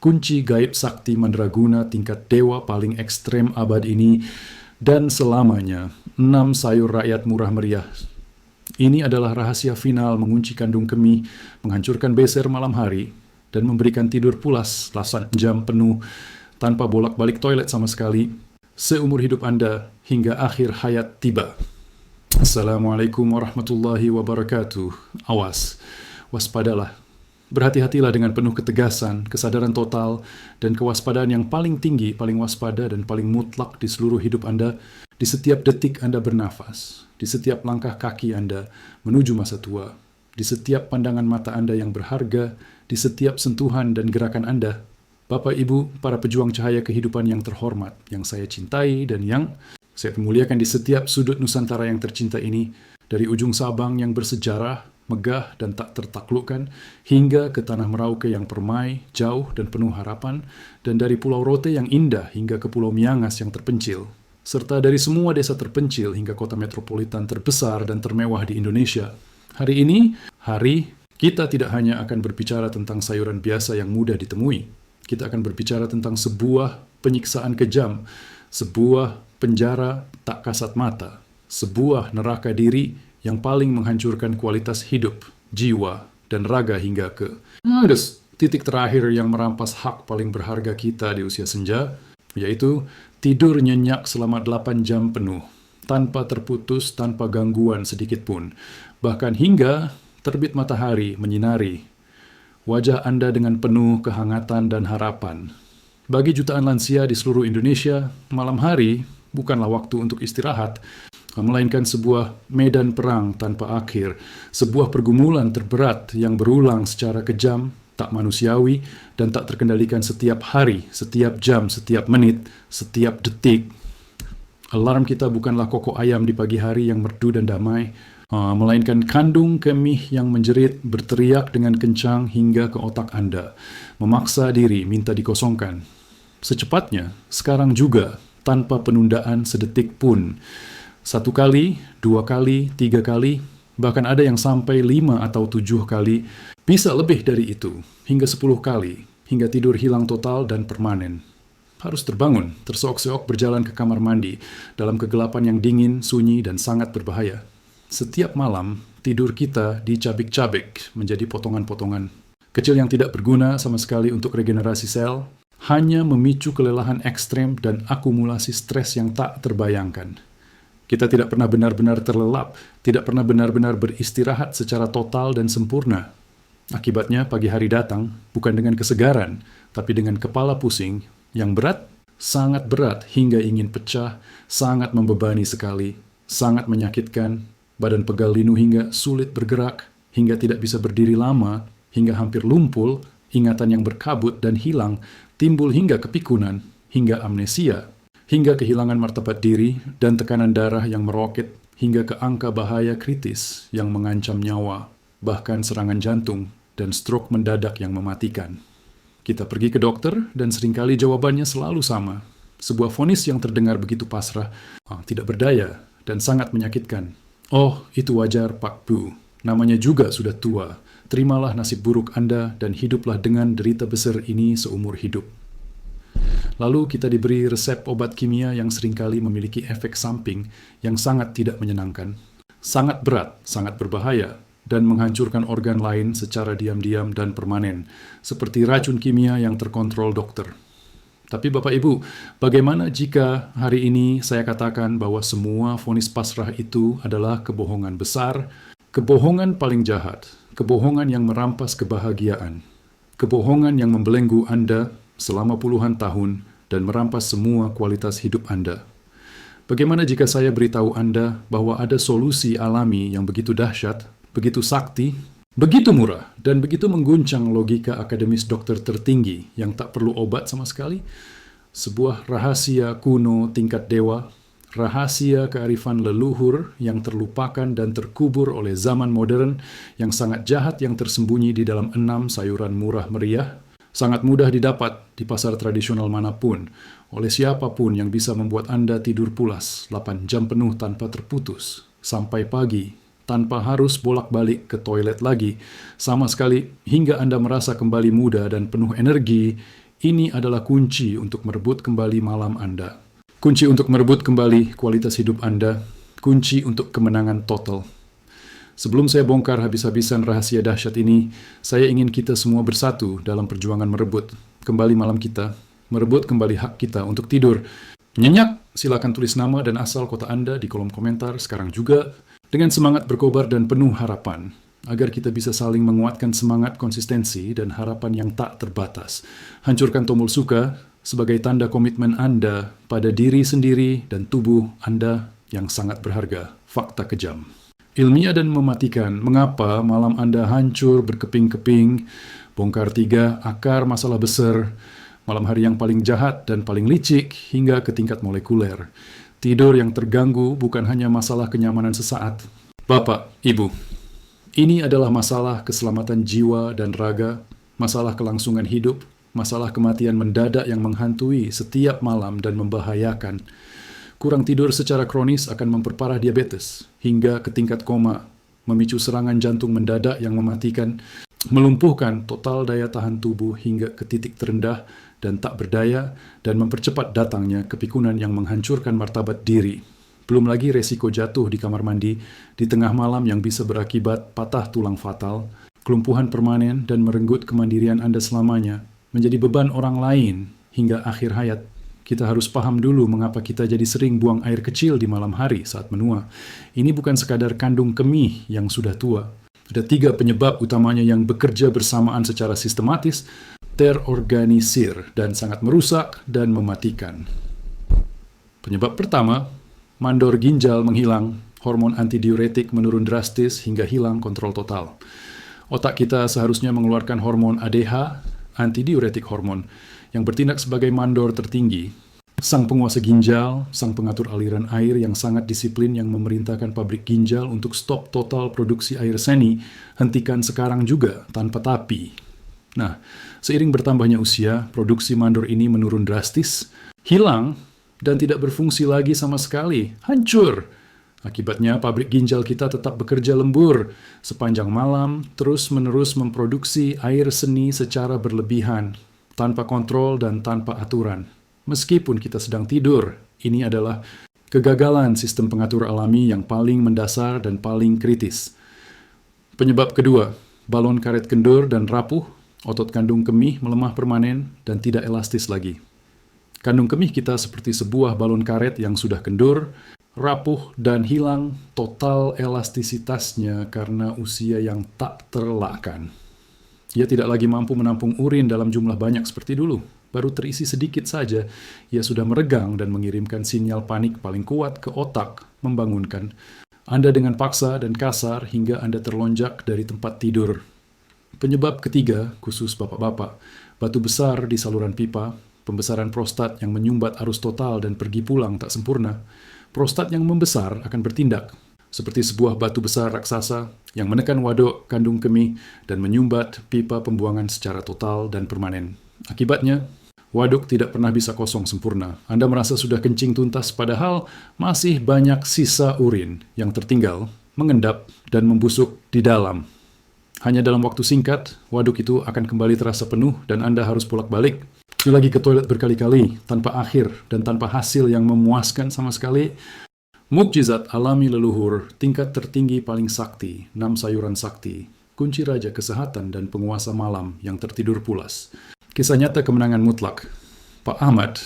kunci gaib sakti mandraguna tingkat dewa paling ekstrem abad ini dan selamanya, 6 sayur rakyat murah meriah. Ini adalah rahasia final mengunci kandung kemih, menghancurkan beser malam hari, dan memberikan tidur pulas 8 jam penuh tanpa bolak-balik toilet sama sekali, seumur hidup Anda hingga akhir hayat tiba. Assalamualaikum warahmatullahi wabarakatuh. Awas, waspadalah. Berhati-hatilah dengan penuh ketegasan, kesadaran total, dan kewaspadaan yang paling tinggi, paling waspada, dan paling mutlak di seluruh hidup Anda, di setiap detik Anda bernafas, di setiap langkah kaki Anda menuju masa tua, di setiap pandangan mata Anda yang berharga, di setiap sentuhan dan gerakan Anda. Bapak, Ibu, para pejuang cahaya kehidupan yang terhormat, yang saya cintai dan yang saya muliakan di setiap sudut Nusantara yang tercinta ini, dari ujung Sabang yang bersejarah, megah dan tak tertaklukkan, hingga ke Tanah Merauke yang permai, jauh dan penuh harapan, dan dari Pulau Rote yang indah hingga ke Pulau Miangas yang terpencil, serta dari semua desa terpencil hingga kota metropolitan terbesar dan termewah di Indonesia. Hari ini, kita tidak hanya akan berbicara tentang sayuran biasa yang mudah ditemui. Kita akan berbicara tentang sebuah penyiksaan kejam, sebuah penjara tak kasat mata, sebuah neraka diri yang paling menghancurkan kualitas hidup, jiwa, dan raga hingga ke titik terakhir yang merampas hak paling berharga kita di usia senja, yaitu tidur nyenyak selama 8 jam penuh, tanpa terputus, tanpa gangguan sedikit pun, bahkan hingga terbit matahari menyinari wajah Anda dengan penuh kehangatan dan harapan. Bagi jutaan lansia di seluruh Indonesia, malam hari bukanlah waktu untuk istirahat, melainkan sebuah medan perang tanpa akhir, sebuah pergumulan terberat yang berulang secara kejam, tak manusiawi, dan tak terkendalikan setiap hari, setiap jam, setiap menit, setiap detik. Alarm kita bukanlah kokok ayam di pagi hari yang merdu dan damai, melainkan kandung kemih yang menjerit, berteriak dengan kencang hingga ke otak Anda, memaksa diri minta dikosongkan. Secepatnya, sekarang juga, tanpa penundaan sedetik pun. 1 kali, 2 kali, 3 kali, bahkan ada yang sampai 5 atau 7 kali, bisa lebih dari itu, hingga 10 kali, hingga tidur hilang total dan permanen. Harus terbangun, terseok-seok berjalan ke kamar mandi, dalam kegelapan yang dingin, sunyi, dan sangat berbahaya. Setiap malam, tidur kita dicabik-cabik menjadi potongan-potongan kecil yang tidak berguna sama sekali untuk regenerasi sel, hanya memicu kelelahan ekstrem dan akumulasi stres yang tak terbayangkan. Kita tidak pernah benar-benar terlelap, tidak pernah benar-benar beristirahat secara total dan sempurna. Akibatnya, pagi hari datang bukan dengan kesegaran, tapi dengan kepala pusing yang berat, sangat berat hingga ingin pecah, sangat membebani sekali, sangat menyakitkan, badan pegal linu hingga sulit bergerak, hingga tidak bisa berdiri lama, hingga hampir lumpul, ingatan yang berkabut dan hilang, timbul hingga kepikunan, hingga amnesia, hingga kehilangan martabat diri dan tekanan darah yang meroket hingga ke angka bahaya kritis yang mengancam nyawa, bahkan serangan jantung dan stroke mendadak yang mematikan. Kita pergi ke dokter dan seringkali jawabannya selalu sama. Sebuah vonis yang terdengar begitu pasrah, tidak berdaya, dan sangat menyakitkan. Oh, itu wajar Pak Bu. Namanya juga sudah tua. Terimalah nasib buruk Anda dan hiduplah dengan derita besar ini seumur hidup. Lalu kita diberi resep obat kimia yang seringkali memiliki efek samping yang sangat tidak menyenangkan, sangat berat, sangat berbahaya, dan menghancurkan organ lain secara diam-diam dan permanen, seperti racun kimia yang terkontrol dokter. Tapi Bapak Ibu, bagaimana jika hari ini saya katakan bahwa semua vonis pasrah itu adalah kebohongan besar, kebohongan paling jahat, kebohongan yang merampas kebahagiaan, kebohongan yang membelenggu Anda selama puluhan tahun dan merampas semua kualitas hidup Anda. Bagaimana jika saya beritahu Anda bahwa ada solusi alami yang begitu dahsyat, begitu sakti, begitu murah, dan begitu mengguncang logika akademis dokter tertinggi yang tak perlu obat sama sekali? Sebuah rahasia kuno tingkat dewa, rahasia kearifan leluhur yang terlupakan dan terkubur oleh zaman modern yang sangat jahat yang tersembunyi di dalam 6 sayuran murah meriah, sangat mudah didapat di pasar tradisional manapun, oleh siapapun yang bisa membuat Anda tidur pulas 8 jam penuh tanpa terputus, sampai pagi, tanpa harus bolak-balik ke toilet lagi, sama sekali hingga Anda merasa kembali muda dan penuh energi, Ini adalah kunci untuk merebut kembali malam Anda. Kunci untuk merebut kembali kualitas hidup Anda. Kunci untuk kemenangan total. Sebelum saya bongkar habis-habisan rahasia dahsyat ini, saya ingin kita semua bersatu dalam perjuangan merebut kembali malam kita, merebut kembali hak kita untuk tidur. Nyenyak, silakan tulis nama dan asal kota Anda di kolom komentar sekarang juga, dengan semangat berkobar dan penuh harapan, agar kita bisa saling menguatkan semangat konsistensi dan harapan yang tak terbatas. Hancurkan tombol suka sebagai tanda komitmen Anda pada diri sendiri dan tubuh Anda yang sangat berharga. Fakta kejam. Ilmiah dan mematikan. Mengapa malam Anda hancur berkeping-keping? Bongkar 3 akar masalah besar. Malam hari yang paling jahat dan paling licik hingga ke tingkat molekuler. Tidur yang terganggu bukan hanya masalah kenyamanan sesaat. Bapak, Ibu, ini adalah masalah keselamatan jiwa dan raga, masalah kelangsungan hidup, masalah kematian mendadak yang menghantui setiap malam dan membahayakan. Kurang tidur secara kronis akan memperparah diabetes hingga ke tingkat koma, memicu serangan jantung mendadak yang mematikan, melumpuhkan total daya tahan tubuh hingga ke titik terendah dan tak berdaya, dan mempercepat datangnya kepikunan yang menghancurkan martabat diri. Belum lagi resiko jatuh di kamar mandi di tengah malam yang bisa berakibat patah tulang fatal, kelumpuhan permanen dan merenggut kemandirian Anda selamanya, menjadi beban orang lain hingga akhir hayat. Kita harus paham dulu mengapa kita jadi sering buang air kecil di malam hari saat menua. Ini bukan sekadar kandung kemih yang sudah tua. Ada 3 penyebab utamanya yang bekerja bersamaan secara sistematis, terorganisir, dan sangat merusak dan mematikan. Penyebab pertama, mandor ginjal menghilang, hormon antidiuretik menurun drastis hingga hilang kontrol total. Otak kita seharusnya mengeluarkan hormon ADH, antidiuretik hormon, yang bertindak sebagai mandor tertinggi. Sang penguasa ginjal, sang pengatur aliran air yang sangat disiplin yang memerintahkan pabrik ginjal untuk stop total produksi air seni, hentikan sekarang juga tanpa tapi. Nah, seiring bertambahnya usia, produksi mandor ini menurun drastis, hilang, dan tidak berfungsi lagi sama sekali. Hancur. Akibatnya, pabrik ginjal kita tetap bekerja lembur sepanjang malam, terus-menerus memproduksi air seni secara berlebihan, tanpa kontrol dan tanpa aturan. Meskipun kita sedang tidur, ini adalah kegagalan sistem pengatur alami yang paling mendasar dan paling kritis. Penyebab kedua, balon karet kendur dan rapuh, otot kandung kemih melemah permanen dan tidak elastis lagi. Kandung kemih kita seperti sebuah balon karet yang sudah kendur, rapuh, dan hilang total elastisitasnya karena usia yang tak terelakkan. Ia tidak lagi mampu menampung urin dalam jumlah banyak seperti dulu. Baru terisi sedikit saja, ia sudah meregang dan mengirimkan sinyal panik paling kuat ke otak, membangunkan Anda dengan paksa dan kasar hingga Anda terlonjak dari tempat tidur. Penyebab ketiga, khusus bapak-bapak, batu besar di saluran pipa, pembesaran prostat yang menyumbat arus total dan pergi pulang tak sempurna. Prostat yang membesar akan bertindak seperti sebuah batu besar raksasa yang menekan waduk kandung kemih dan menyumbat pipa pembuangan secara total dan permanen. Akibatnya, waduk tidak pernah bisa kosong sempurna. Anda merasa sudah kencing tuntas padahal masih banyak sisa urin yang tertinggal, mengendap, dan membusuk di dalam. Hanya dalam waktu singkat, waduk itu akan kembali terasa penuh dan Anda harus bolak-balik. Lagi ke toilet berkali-kali, tanpa akhir dan tanpa hasil yang memuaskan sama sekali. Mukjizat alami leluhur, tingkat tertinggi paling sakti, 6 sayuran sakti, kunci raja kesehatan dan penguasa malam yang tertidur pulas. Kisah nyata kemenangan mutlak. Pak Ahmad,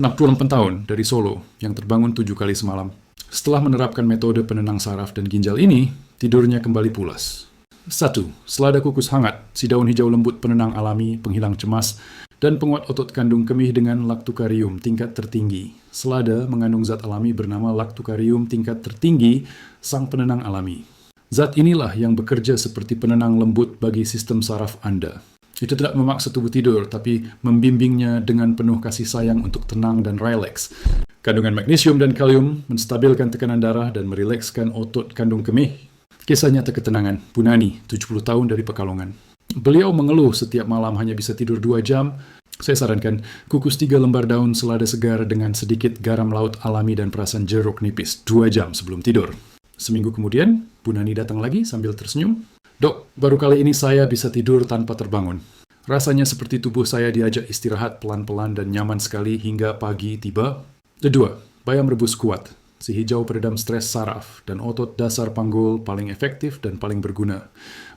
68 tahun dari Solo, yang terbangun 7 kali semalam. Setelah menerapkan metode penenang saraf dan ginjal ini, tidurnya kembali pulas. 1. Selada kukus hangat, si daun hijau lembut penenang alami, penghilang cemas, dan penguat otot kandung kemih dengan lactucarium tingkat tertinggi. Selada mengandung zat alami bernama lactucarium tingkat tertinggi, sang penenang alami. Zat inilah yang bekerja seperti penenang lembut bagi sistem saraf Anda. Itu tidak memaksa tubuh tidur, tapi membimbingnya dengan penuh kasih sayang untuk tenang dan rileks. Kandungan magnesium dan kalium menstabilkan tekanan darah dan merilekskan otot kandung kemih. Kisah nyata ketenangan, Bu Nani, 70 tahun dari Pekalongan. Beliau mengeluh setiap malam hanya bisa tidur 2 jam. Saya sarankan, kukus 3 lembar daun selada segar dengan sedikit garam laut alami dan perasan jeruk nipis 2 jam sebelum tidur. Seminggu kemudian, Bu Nani datang lagi sambil tersenyum. Dok, baru kali ini saya bisa tidur tanpa terbangun. Rasanya seperti tubuh saya diajak istirahat pelan-pelan dan nyaman sekali hingga pagi tiba. Kedua, bayam rebus kuat. Si hijau peredam stres saraf dan otot dasar panggul paling efektif dan paling berguna.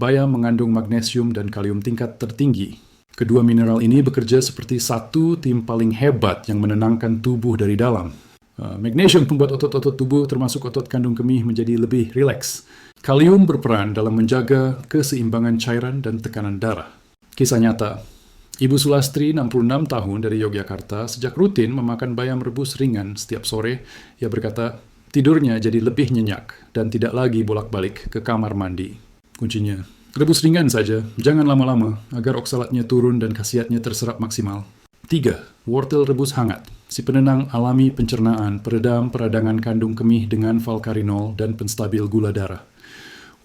Bayam mengandung magnesium dan kalium tingkat tertinggi. Kedua mineral ini bekerja seperti satu tim paling hebat yang menenangkan tubuh dari dalam. Magnesium membuat otot-otot tubuh termasuk otot kandung kemih menjadi lebih rileks. Kalium berperan dalam menjaga keseimbangan cairan dan tekanan darah. Kisah nyata, Ibu Sulastri, 66 tahun dari Yogyakarta, sejak rutin memakan bayam rebus ringan setiap sore, ia berkata, tidurnya jadi lebih nyenyak dan tidak lagi bolak-balik ke kamar mandi. Kuncinya, rebus ringan saja, jangan lama-lama, agar oksalatnya turun dan khasiatnya terserap maksimal. 3. Wortel rebus hangat. Si penenang alami pencernaan, peredam peradangan kandung kemih dengan valkarinol dan penstabil gula darah.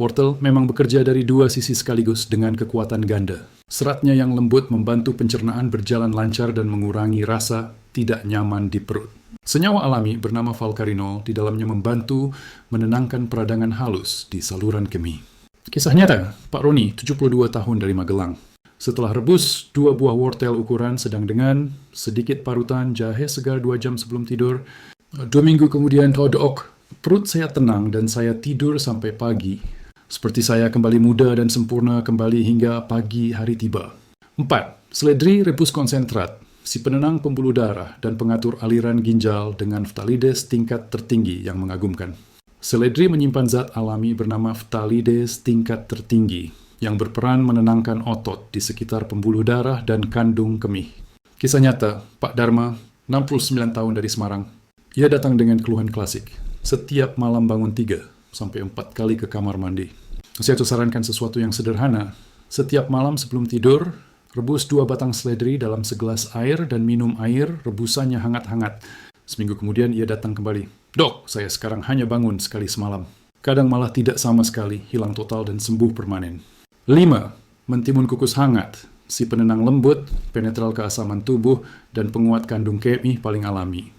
Wortel memang bekerja dari dua sisi sekaligus dengan kekuatan ganda. Seratnya yang lembut membantu pencernaan berjalan lancar dan mengurangi rasa tidak nyaman di perut. Senyawa alami bernama valkarinol di dalamnya membantu menenangkan peradangan halus di saluran kemih. Kisah nyata, Pak Roni, 72 tahun dari Magelang. Setelah rebus 2 buah wortel ukuran sedang dengan sedikit parutan jahe segar 2 jam sebelum tidur, 2 minggu kemudian todok, perut saya tenang dan saya tidur sampai pagi. Seperti saya kembali muda dan sempurna kembali hingga pagi hari tiba. 4. Seledri rebus konsentrat, si penenang pembuluh darah dan pengatur aliran ginjal dengan phtalides tingkat tertinggi yang mengagumkan. Seledri menyimpan zat alami bernama phtalides tingkat tertinggi yang berperan menenangkan otot di sekitar pembuluh darah dan kandung kemih. Kisah nyata, Pak Dharma, 69 tahun dari Semarang. Ia datang dengan keluhan klasik. Setiap malam bangun 3-4 kali ke kamar mandi. Saya sarankan sesuatu yang sederhana. Setiap malam sebelum tidur, rebus 2 batang seledri dalam segelas air dan minum air rebusannya hangat-hangat. Seminggu kemudian ia datang kembali. Dok, saya sekarang hanya bangun sekali semalam. Kadang malah tidak sama sekali, hilang total dan sembuh permanen. 5. Mentimun kukus hangat, si penenang lembut, penetral keasaman tubuh, dan penguat kandung kemih paling alami.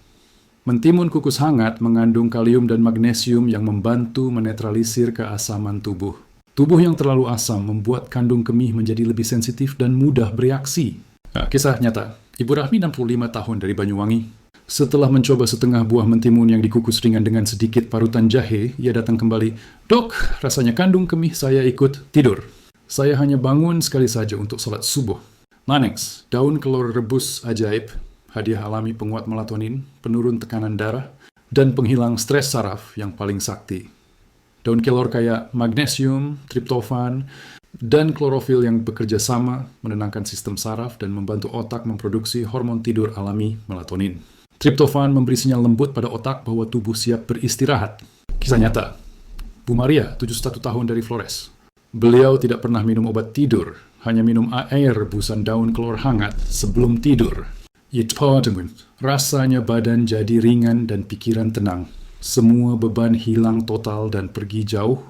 Mentimun kukus hangat mengandung kalium dan magnesium yang membantu menetralisir keasaman tubuh. Tubuh yang terlalu asam membuat kandung kemih menjadi lebih sensitif dan mudah bereaksi. Kisah nyata, Ibu Rahmi 65 tahun dari Banyuwangi. Setelah mencoba setengah buah mentimun yang dikukus ringan dengan sedikit parutan jahe, ia datang kembali. Dok, rasanya kandung kemih saya ikut tidur. Saya hanya bangun sekali saja untuk sholat subuh. Manex, daun kelor rebus ajaib, hadiah alami penguat melatonin, penurun tekanan darah, dan penghilang stres saraf yang paling sakti. Daun kelor kaya magnesium, triptofan, dan klorofil yang bekerja sama menenangkan sistem saraf dan membantu otak memproduksi hormon tidur alami melatonin. Triptofan memberi sinyal lembut pada otak bahwa tubuh siap beristirahat. Kisah nyata, Bu Maria, 71 tahun dari Flores. Beliau tidak pernah minum obat tidur, hanya minum air rebusan daun kelor hangat sebelum tidur. Rasanya badan jadi ringan dan pikiran tenang. Semua beban hilang total dan pergi jauh.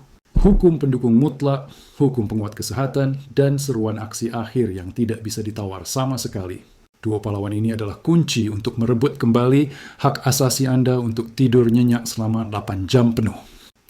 Hukum pendukung mutlak, hukum penguat kesehatan, dan seruan aksi akhir yang tidak bisa ditawar sama sekali. 2 pahlawan ini adalah kunci untuk merebut kembali hak asasi Anda untuk tidur nyenyak selama 8 jam penuh.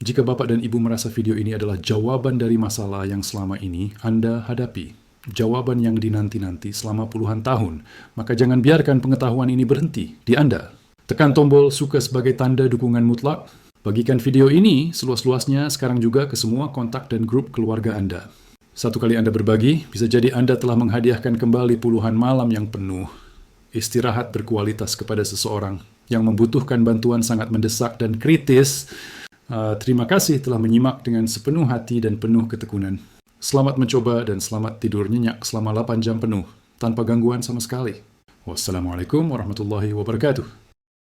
Jika Bapak dan Ibu merasa video ini adalah jawaban dari masalah yang selama ini Anda hadapi, jawaban yang dinanti-nanti selama puluhan tahun, maka jangan biarkan pengetahuan ini berhenti di Anda. Tekan tombol suka sebagai tanda dukungan mutlak. Bagikan video ini seluas-luasnya sekarang juga ke semua kontak dan grup keluarga Anda. Satu kali Anda berbagi, bisa jadi Anda telah menghadiahkan kembali puluhan malam yang penuh. Istirahat berkualitas kepada seseorang yang membutuhkan bantuan sangat mendesak dan kritis. Terima kasih telah menyimak dengan sepenuh hati dan penuh ketekunan. Selamat mencoba dan selamat tidur nyenyak selama 8 jam penuh, tanpa gangguan sama sekali. Wassalamualaikum warahmatullahi wabarakatuh.